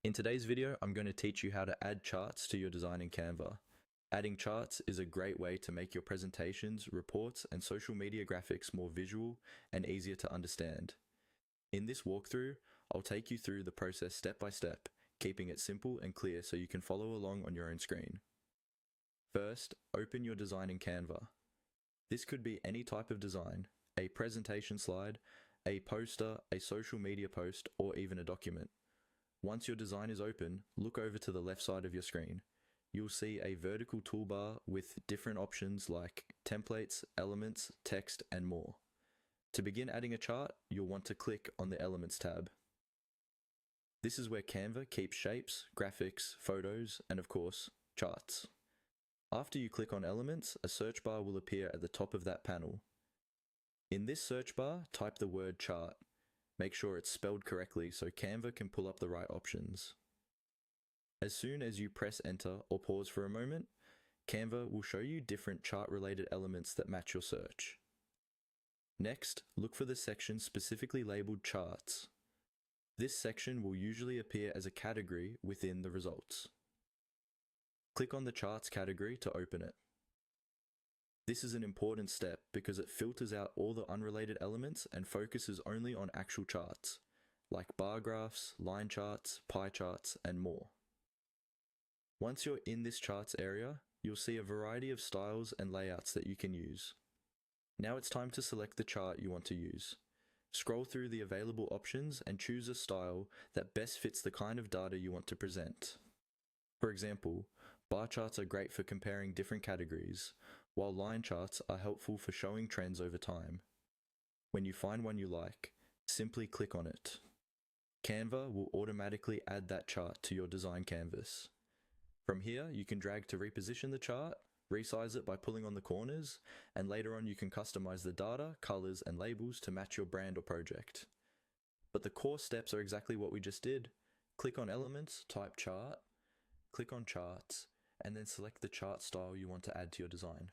In today's video, I'm going to teach you how to add charts to your design in Canva. Adding charts is a great way to make your presentations, reports, and social media graphics more visual and easier to understand. In this walkthrough, I'll take you through the process step by step, keeping it simple and clear so you can follow along on your own screen. First, open your design in Canva. This could be any type of design, a presentation slide, a poster, a social media post, or even a document. Once your design is open, look over to the left side of your screen. You'll see a vertical toolbar with different options like templates, elements, text, and more. To begin adding a chart, you'll want to click on the Elements tab. This is where Canva keeps shapes, graphics, photos, and of course, charts. After you click on Elements, a search bar will appear at the top of that panel. In this search bar, type the word chart. Make sure it's spelled correctly so Canva can pull up the right options. As soon as you press enter or pause for a moment, Canva will show you different chart-related elements that match your search. Next, look for the section specifically labeled charts. This section will usually appear as a category within the results. Click on the charts category to open it. This is an important step because it filters out all the unrelated elements and focuses only on actual charts, like bar graphs, line charts, pie charts, and more. Once you're in this charts area, you'll see a variety of styles and layouts that you can use. Now it's time to select the chart you want to use. Scroll through the available options and choose a style that best fits the kind of data you want to present. For example, bar charts are great for comparing different categories, while line charts are helpful for showing trends over time. When you find one you like, simply click on it. Canva will automatically add that chart to your design canvas. From here, you can drag to reposition the chart, resize it by pulling on the corners, and later on you can customize the data, colors, and labels to match your brand or project. But the core steps are exactly what we just did. Click on Elements, type Chart, click on Charts, and then select the chart style you want to add to your design.